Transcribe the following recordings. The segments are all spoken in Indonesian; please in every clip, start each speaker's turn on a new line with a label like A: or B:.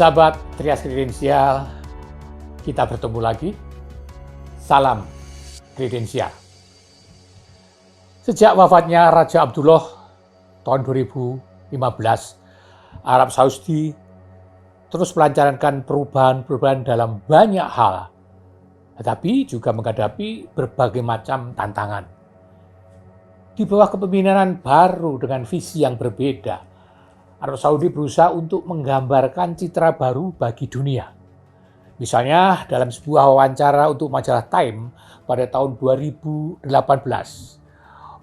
A: Sahabat Trias Kredensial, kita bertemu lagi. Salam kredensial. Sejak wafatnya Raja Abdullah tahun 2015, Arab Saudi terus melancarkan perubahan-perubahan dalam banyak hal, tetapi juga menghadapi berbagai macam tantangan. Di bawah kepemimpinan baru dengan visi yang berbeda, Arab Saudi berusaha untuk menggambarkan citra baru bagi dunia. Misalnya dalam sebuah wawancara untuk majalah Time pada tahun 2018,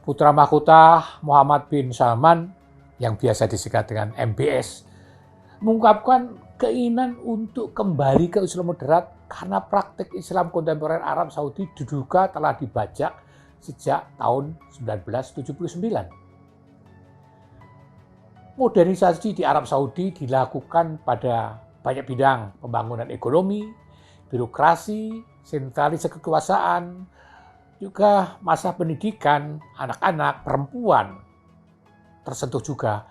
A: putra mahkota Muhammad bin Salman yang biasa disingkat dengan MBS mengungkapkan keinginan untuk kembali ke Islam moderat karena praktik Islam kontemporer Arab Saudi diduga telah dibajak sejak tahun 1979. Modernisasi di Arab Saudi dilakukan pada banyak bidang, pembangunan ekonomi, birokrasi, sentralisasi kekuasaan, juga masa pendidikan anak-anak, perempuan tersentuh juga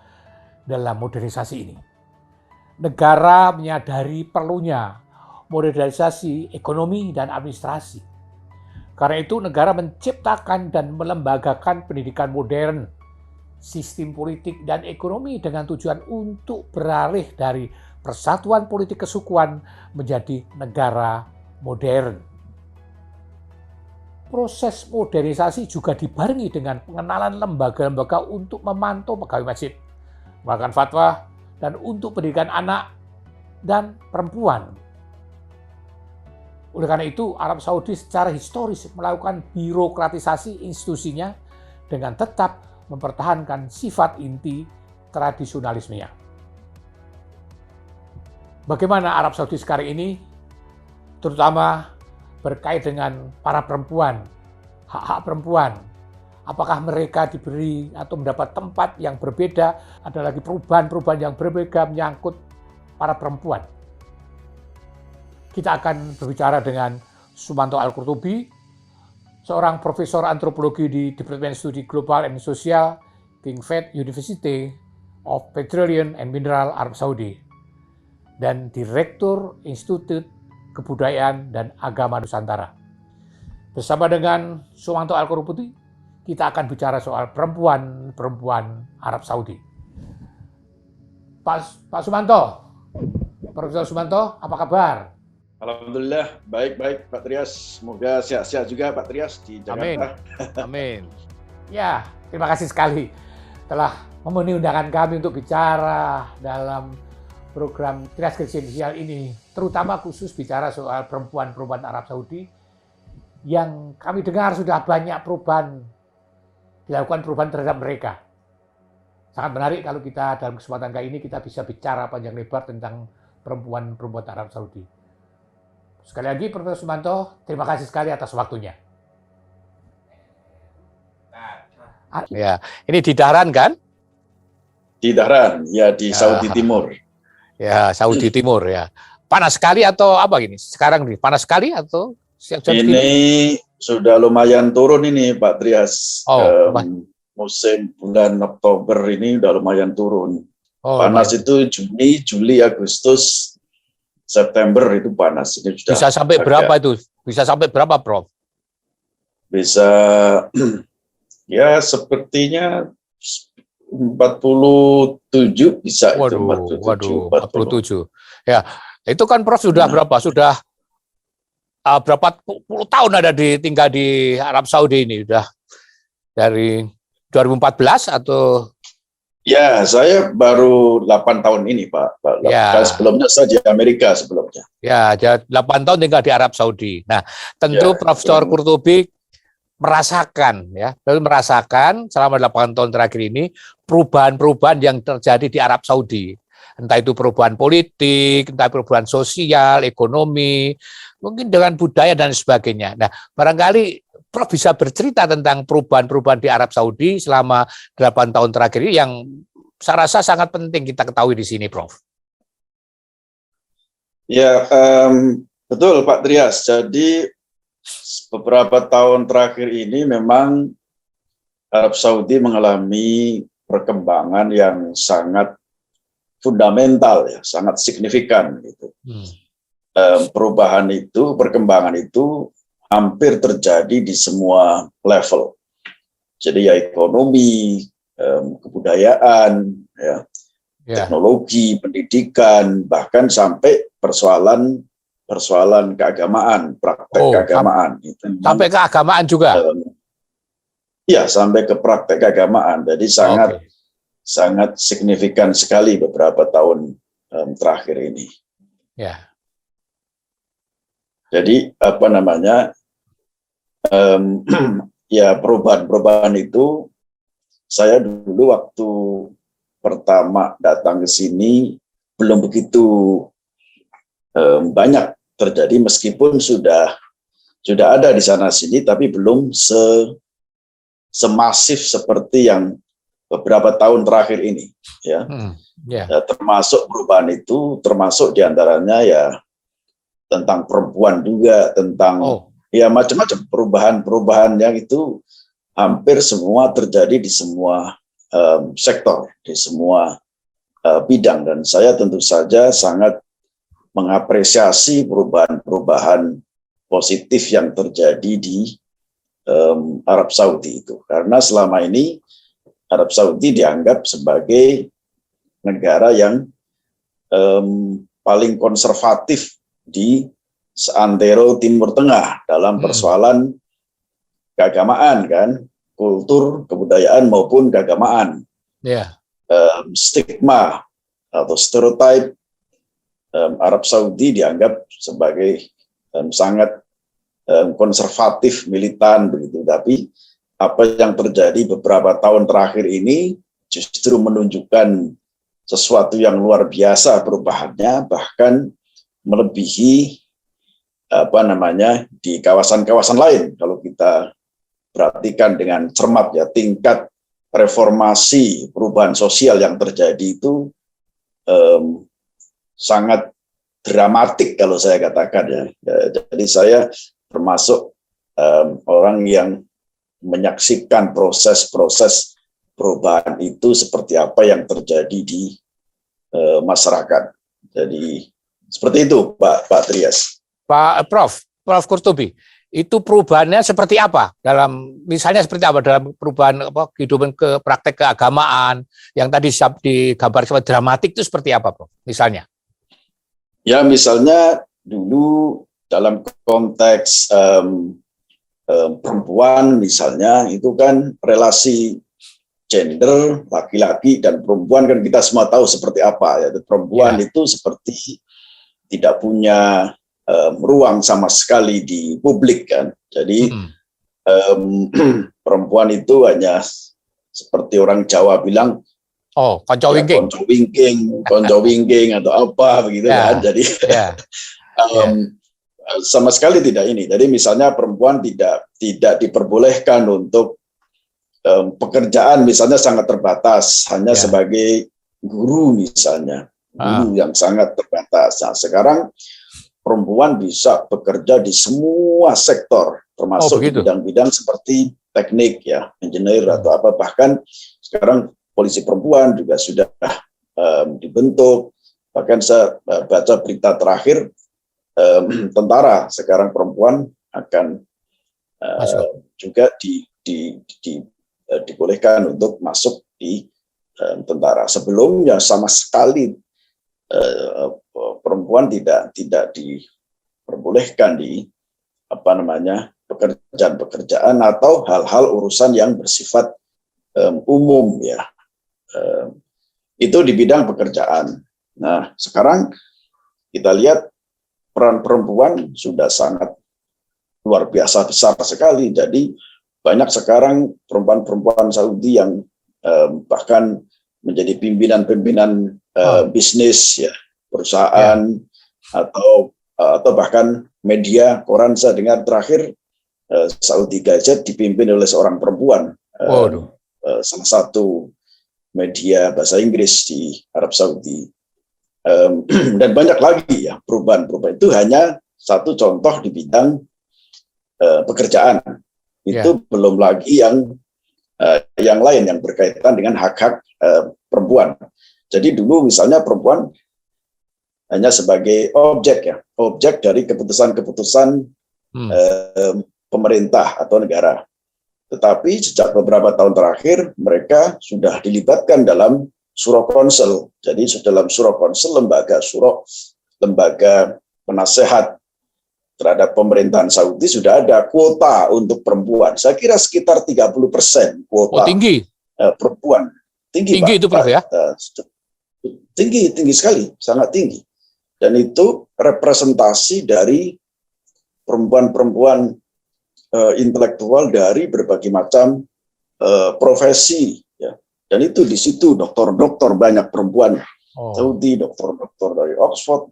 A: dalam modernisasi ini. Negara menyadari perlunya modernisasi ekonomi dan administrasi. Karena itu negara menciptakan dan melembagakan pendidikan modern, sistem politik dan ekonomi dengan tujuan untuk beralih dari persatuan politik kesukuan menjadi negara modern. Proses modernisasi juga dibarengi dengan pengenalan lembaga-lembaga untuk memantau pegawai masjid, melakukan fatwa, dan untuk pendidikan anak dan perempuan. Oleh karena itu, Arab Saudi secara historis melakukan birokratisasi institusinya dengan tetap mempertahankan sifat inti tradisionalismenya. Bagaimana Arab Saudi sekarang ini, terutama berkait dengan para perempuan, hak-hak perempuan, apakah mereka diberi atau mendapat tempat yang berbeda, ada lagi perubahan-perubahan yang berbeda menyangkut para perempuan. Kita akan berbicara dengan Sumanto Al-Qurtubi, seorang profesor antropologi di Departemen Studi Global and Social, King Fahd University of Petroleum and Mineral Arab Saudi, dan Direktur Institut Kebudayaan dan Agama Nusantara. Bersama dengan Sumanto Al-Qurtubi, kita akan bicara soal perempuan Arab Saudi. Pak Sumanto, Profesor Sumanto, apa kabar?
B: Alhamdulillah, baik-baik Pak Trias. Semoga sehat-sehat juga Pak Trias di Jakarta.
A: Amin. Ya, terima kasih sekali telah memenuhi undangan kami untuk bicara dalam program Trias Kredensial ini, terutama khusus bicara soal perempuan Arab Saudi yang kami dengar sudah banyak dilakukan perubahan terhadap mereka. Sangat menarik kalau kita dalam kesempatan kali ini kita bisa bicara panjang lebar tentang perempuan Arab Saudi. Sekali lagi Profesor Sumanto, terima kasih sekali atas waktunya.
C: Ya, ini di Dahran kan?
B: Di Dahran, ya di Saudi Timur.
C: Ya, Saudi Timur ya. Panas sekali atau apa gini? Sekarang nih panas sekali atau
B: ini sudah lumayan turun ini Pak Trias. Musim bulan Oktober ini udah lumayan turun. Panas itu Juni, Juli, Agustus, September itu panas. Ini sudah
C: bisa sampai berapa itu? Bisa sampai berapa, Prof?
B: Bisa ya sepertinya 47 bisa.
C: Waduh, 47. Ya, itu kan Prof sudah berapa? Sudah berapa puluh tahun tinggal di Arab Saudi ini? Sudah dari 2014 atau?
B: Ya, saya baru 8 tahun ini, Pak.
C: Ya.
B: Sebelumnya saya di Amerika sebelumnya.
C: Ya, 8 tahun tinggal di Arab Saudi. Nah, tentu ya, Profesor Qurtubi merasakan selama 8 tahun terakhir ini perubahan-perubahan yang terjadi di Arab Saudi. Entah itu perubahan politik, entah perubahan sosial, ekonomi, mungkin dengan budaya dan sebagainya. Nah, barangkali Prof bisa bercerita tentang perubahan-perubahan di Arab Saudi selama 8 tahun terakhir ini yang saya rasa sangat penting kita ketahui di sini, Prof.
B: Ya, betul Pak Trias. Jadi beberapa tahun terakhir ini memang Arab Saudi mengalami perkembangan yang sangat fundamental ya, sangat signifikan gitu. Perubahan itu, perkembangan itu hampir terjadi di semua level. Jadi ya ekonomi, kebudayaan, ya, teknologi, pendidikan, bahkan sampai persoalan keagamaan, praktek keagamaan.
C: Sampai keagamaan juga?
B: Ya, sampai ke praktek keagamaan. Jadi sangat signifikan sekali beberapa tahun terakhir ini.
C: Ya.
B: Jadi ya perubahan itu, saya dulu waktu pertama datang ke sini belum begitu banyak terjadi, meskipun sudah ada di sana sini, tapi belum semasif seperti yang beberapa tahun terakhir ini, ya. Ya, termasuk perubahan itu, termasuk diantaranya ya tentang perempuan juga, tentang ya macam-macam perubahan yang itu hampir semua terjadi di semua sektor, di semua bidang, dan saya tentu saja sangat mengapresiasi perubahan positif yang terjadi di Arab Saudi itu, karena selama ini Arab Saudi dianggap sebagai negara yang paling konservatif di seantero Timur Tengah dalam persoalan keagamaan, kan, kultur, kebudayaan maupun keagamaan. Stigma atau stereotip Arab Saudi dianggap sebagai sangat konservatif, militan begitu. Tapi apa yang terjadi beberapa tahun terakhir ini justru menunjukkan sesuatu yang luar biasa perubahannya, bahkan melebihi di kawasan-kawasan lain. Kalau kita perhatikan dengan cermat ya, tingkat reformasi perubahan sosial yang terjadi itu sangat dramatik kalau saya katakan ya. Jadi saya termasuk orang yang menyaksikan proses-proses perubahan itu seperti apa yang terjadi di masyarakat. Jadi seperti itu, Pak Trias.
C: Prof Qurtubi, itu perubahannya seperti apa? Misalnya seperti apa dalam perubahan kehidupan ke praktek keagamaan yang tadi digambar sebagai dramatik itu seperti apa, Prof? Misalnya?
B: Ya, misalnya dulu dalam konteks perempuan misalnya, itu kan relasi gender laki-laki dan perempuan kan kita semua tahu seperti apa ya. Perempuan itu seperti tidak punya ruang sama sekali di publik, kan. Jadi perempuan itu hanya seperti orang Jawa bilang
C: konco
B: wingking atau apa begitu, kan. Jadi sama sekali tidak ini. Jadi misalnya perempuan tidak diperbolehkan untuk pekerjaan misalnya sangat terbatas, hanya sebagai guru misalnya, guru yang sangat terbatas. Nah, sekarang perempuan bisa bekerja di semua sektor, termasuk di bidang-bidang seperti teknik ya, engineer atau apa. Bahkan sekarang polisi perempuan juga sudah dibentuk. Bahkan saya baca berita terakhir, tentara sekarang perempuan akan juga dibolehkan untuk masuk di tentara. Sebelumnya sama sekali perempuan tidak diperbolehkan di pekerjaan atau hal-hal urusan yang bersifat umum ya. Itu di bidang pekerjaan. Nah, sekarang kita lihat peran perempuan sudah sangat luar biasa besar sekali. Jadi banyak sekarang perempuan-perempuan Saudi yang bahkan menjadi pimpinan bisnis ya, perusahaan atau bahkan media koran. Saya dengar terakhir Saudi Gazette dipimpin oleh seorang perempuan, salah satu media bahasa Inggris di Arab Saudi, dan banyak lagi ya perubahan-perubahan. Itu hanya satu contoh di bidang pekerjaan. Itu belum lagi yang lain yang berkaitan dengan hak-hak perempuan. Jadi dulu misalnya perempuan hanya sebagai objek dari keputusan-keputusan pemerintah atau negara. Tetapi sejak beberapa tahun terakhir mereka sudah dilibatkan dalam Shuro Council. Jadi dalam Shuro Council, lembaga penasehat terhadap pemerintahan Saudi sudah ada kuota untuk perempuan. Saya kira sekitar 30% kuota.
C: Tinggi.
B: Perempuan. Tinggi Pak,
C: itu Prof ya?
B: Tinggi sekali, sangat tinggi. Dan itu representasi dari perempuan-perempuan intelektual dari berbagai macam profesi, ya. Dan itu di situ dokter-dokter banyak perempuan Saudi, dokter-dokter dari Oxford,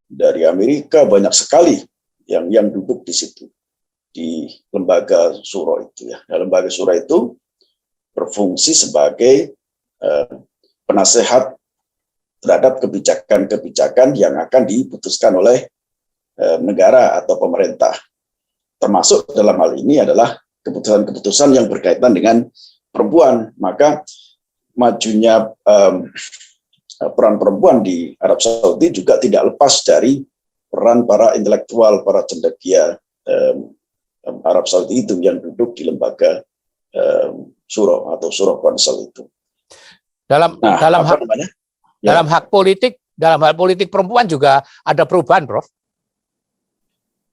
B: dari Amerika banyak sekali yang duduk di situ di lembaga Shuro itu, ya. Nah, lembaga Shuro itu berfungsi sebagai penasehat terhadap kebijakan-kebijakan yang akan diputuskan oleh negara atau pemerintah. Termasuk dalam hal ini adalah keputusan-keputusan yang berkaitan dengan perempuan. Maka majunya peran perempuan di Arab Saudi juga tidak lepas dari peran para intelektual, para cendekia Arab Saudi itu yang duduk di lembaga Shuro atau Shuro Council itu.
C: Dalam hal politik perempuan juga ada perubahan, Prof.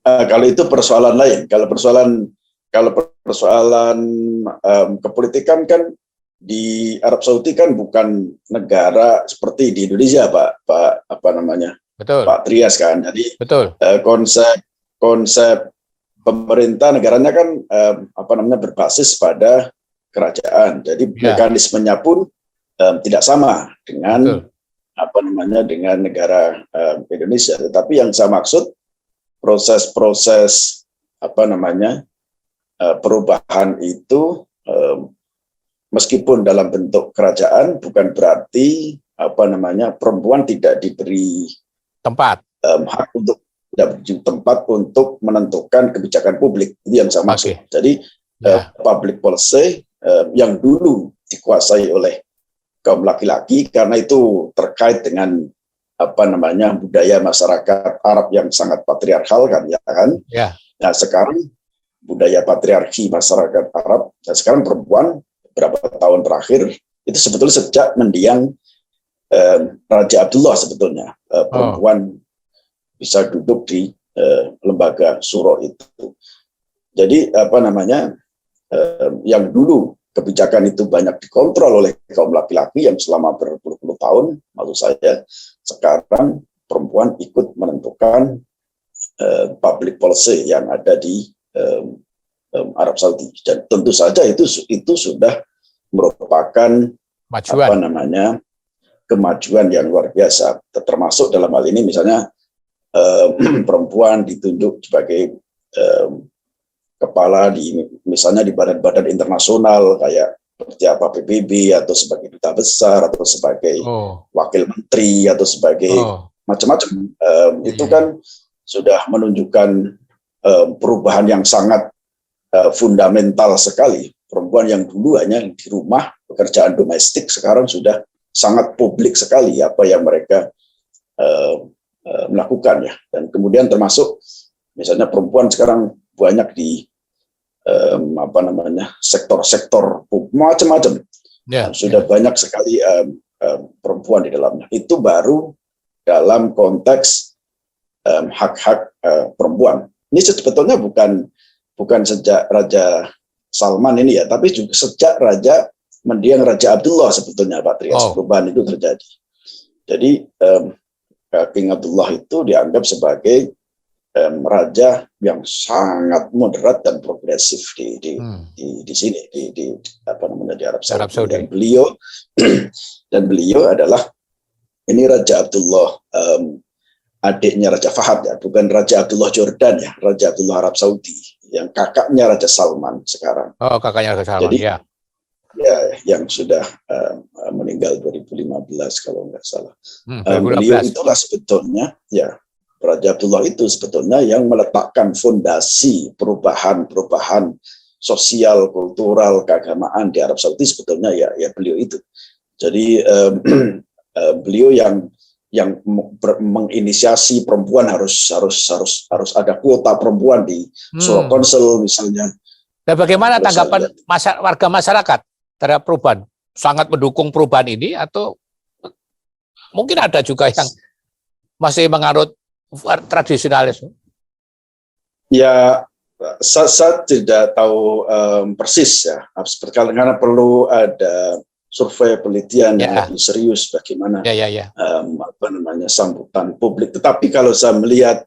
B: Kalau itu persoalan lain. Kalau persoalan kepolitikan kan di Arab Saudi kan bukan negara seperti di Indonesia, Pak
C: Betul.
B: Pak Trias kan. Jadi
C: betul.
B: Konsep pemerintah negaranya kan berbasis pada kerajaan. Jadi mekanismenya pun tidak sama dengan dengan negara Indonesia. Tetapi yang saya maksud proses perubahan itu meskipun dalam bentuk kerajaan bukan berarti perempuan tidak diberi hak untuk tempat untuk menentukan kebijakan publik. Itu yang saya maksud. Jadi public policy yang dulu dikuasai oleh kaum laki-laki karena itu terkait dengan budaya masyarakat Arab yang sangat patriarkal kan, ya kan?
C: Ya.
B: Nah, sekarang budaya patriarki masyarakat Arab, dan sekarang perempuan beberapa tahun terakhir itu sebetulnya sejak mendiang Raja Abdullah sebetulnya perempuan bisa duduk di lembaga Shuro itu. Jadi yang dulu kebijakan itu banyak dikontrol oleh kaum laki-laki yang selama berpuluh-puluh tahun, maksud saya, sekarang perempuan ikut menentukan public policy yang ada di Arab Saudi. Dan tentu saja itu sudah merupakan kemajuan yang luar biasa. Termasuk dalam hal ini misalnya perempuan ditunjuk sebagai kepala misalnya di badan-badan internasional kayak seperti PBB atau sebagai duta besar atau sebagai wakil menteri atau sebagai macam-macam. Itu kan sudah menunjukkan perubahan yang sangat fundamental sekali. Perempuan yang dulu hanya di rumah pekerjaan domestik sekarang sudah sangat publik sekali apa yang mereka melakukan, ya. Dan kemudian termasuk misalnya perempuan sekarang banyak di sektor-sektor macam-macam. Sudah banyak sekali perempuan di dalamnya. Itu baru dalam konteks hak-hak perempuan. Ini sebetulnya bukan sejak Raja Salman ini, ya, tapi juga sejak mendiang Raja Abdullah sebetulnya, Pak Trias. Perubahan itu terjadi. Jadi King Abdullah itu dianggap sebagai raja yang sangat moderat dan progresif di sini di Arab Saudi. Dan beliau adalah ini Raja Abdullah, adiknya Raja Fahad, ya, bukan Raja Abdullah Jordan, ya, Raja Abdullah Arab Saudi, yang kakaknya Raja Salman sekarang.
C: Kakaknya Raja Salman. Jadi,
B: yang sudah meninggal 2015 kalau nggak salah. Beliau itulah sebetulnya, ya, Raja Abdullah itu sebetulnya yang meletakkan fondasi perubahan sosial, kultural, keagamaan di Arab Saudi sebetulnya ya beliau itu. Jadi beliau yang menginisiasi perempuan harus ada kuota perempuan di Suro Konsel misalnya.
C: Dan bagaimana tanggapan warga masyarakat terhadap perubahan? Sangat mendukung perubahan ini atau mungkin ada juga yang masih menganut tradisionalisme?
B: Ya, saya tidak tahu persis ya, karena perlu ada survei penelitian yang lebih serius bagaimana sambutan publik. Tetapi kalau saya melihat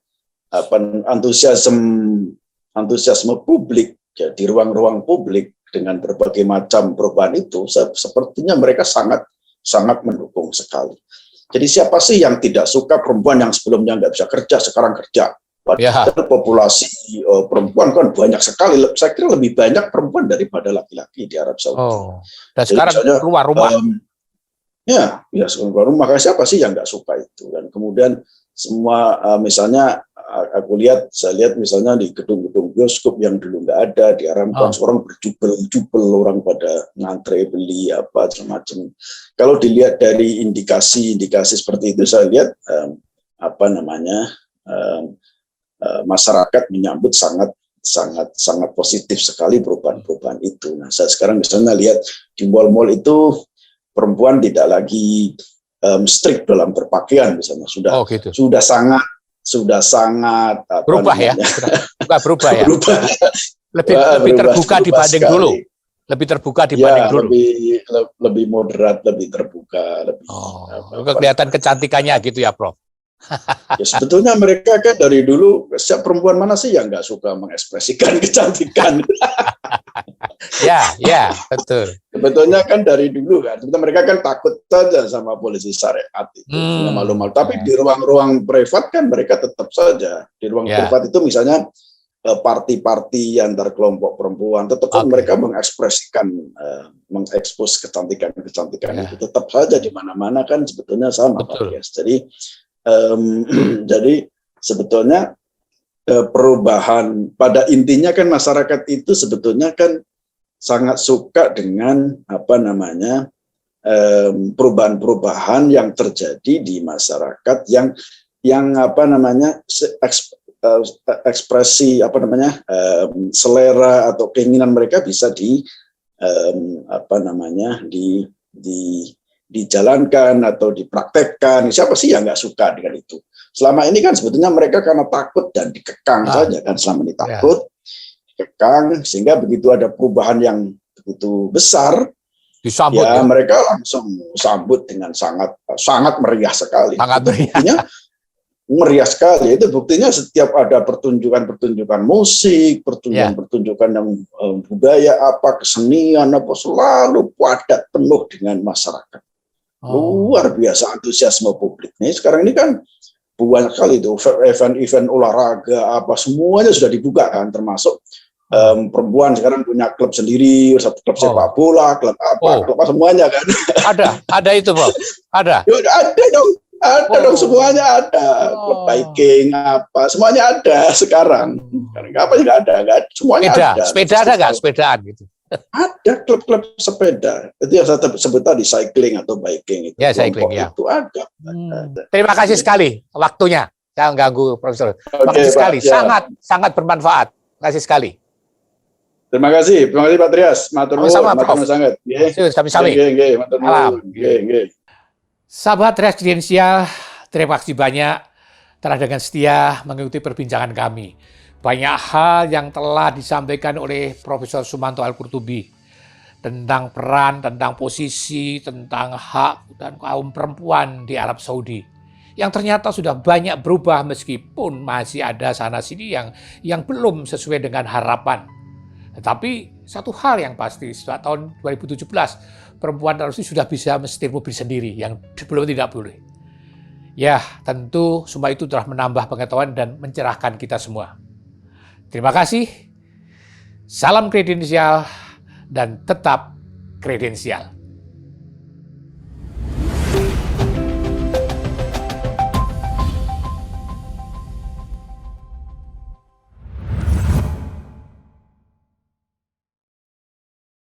B: antusiasme publik ya, di ruang-ruang publik dengan berbagai macam perubahan itu, sepertinya mereka sangat mendukung sekali. Jadi siapa sih yang tidak suka perempuan yang sebelumnya nggak bisa kerja, sekarang kerja? Padahal populasi perempuan kan banyak sekali. Saya kira lebih banyak perempuan daripada laki-laki di Arab Saudi.
C: Dan jadi sekarang keluar rumah.
B: Ya, keluar rumah. Siapa sih yang nggak suka itu? Dan kemudian semua misalnya saya lihat misalnya di gedung-gedung bioskop yang dulu nggak ada di Aramco, orang berjubel-jubel, orang pada ngantre beli apa macam-macam. Kalau dilihat dari indikasi seperti itu, saya lihat masyarakat menyambut sangat positif sekali perubahan itu. Nah, saya sekarang misalnya lihat di mal-mal itu perempuan tidak lagi strict dalam berpakaian misalnya, sudah sangat
C: berubah ya, berubah ya. Lebih terbuka dibanding sekali. Dulu. Lebih terbuka dibanding dulu.
B: Lebih moderat, lebih terbuka, lebih.
C: Kelihatan kecantikannya gitu ya, Prof.
B: Ya, sebetulnya mereka kan dari dulu, setiap perempuan mana sih yang nggak suka mengekspresikan kecantikan?
C: Ya, betul.
B: Sebetulnya kan dari dulu kan, mereka kan takut saja sama polisi syariat itu, malu-malu. Tapi di ruang-ruang privat kan mereka tetap saja di ruang privat itu misalnya parti-parti antar kelompok perempuan, tetap mereka mengekspresikan, mengekspos kecantikan itu tetap saja di mana-mana kan sebetulnya sama. Jadi sebetulnya perubahan pada intinya kan masyarakat itu sebetulnya kan sangat suka dengan perubahan-perubahan yang terjadi di masyarakat yang ekspresi selera atau keinginan mereka bisa dijalankan atau dipraktekkan. Siapa sih yang nggak suka dengan itu? Selama ini kan sebetulnya mereka karena takut dan dikekang saja kan, selama ini takut, dikekang, sehingga begitu ada perubahan yang begitu besar, disambut, mereka langsung sambut dengan sangat meriah sekali. Meriah sekali. Itu buktinya setiap ada pertunjukan musik, pertunjukan yang budaya kesenian selalu padat penuh dengan masyarakat. Luar biasa antusiasme publik. Nih sekarang ini kan banyak sekali itu event olahraga semuanya sudah dibuka kan, termasuk perempuan sekarang punya klub sendiri, satu klub sepak bola, klub semuanya kan.
C: Ada itu, Bro. Ada.
B: Ada dong, semuanya ada. Klub biking semuanya ada sekarang. Apa sih nggak ada? Semuanya ada.
C: Sepeda ada nggak? Sepedaan gitu.
B: Ada klub-klub sepeda. Itu yang saya sebut tadi, cycling atau biking itu.
C: Ya, cycling ya.
B: Itu ada.
C: Terima kasih sekali waktunya. Saya mengganggu, Profesor. Terima kasih sekali. Sangat bermanfaat. Terima kasih sekali.
B: Terima kasih Pak Trias. Matur nuwun.
C: Sama-sama, Prof. Sami-sami. Sahabat Residensial, terima kasih banyak telah dengan setia mengikuti perbincangan kami. Banyak hal yang telah disampaikan oleh Profesor Sumanto Al-Qurtubi tentang peran, tentang posisi, tentang hak dan kaum perempuan di Arab Saudi yang ternyata sudah banyak berubah meskipun masih ada sana-sini yang belum sesuai dengan harapan. Tetapi satu hal yang pasti, setelah tahun 2017, perempuan Arab Saudi sudah bisa menyetir mobil sendiri yang sebelumnya tidak boleh. Ya, tentu semua itu telah menambah pengetahuan dan mencerahkan kita semua. Terima kasih, salam kredensial, dan tetap kredensial.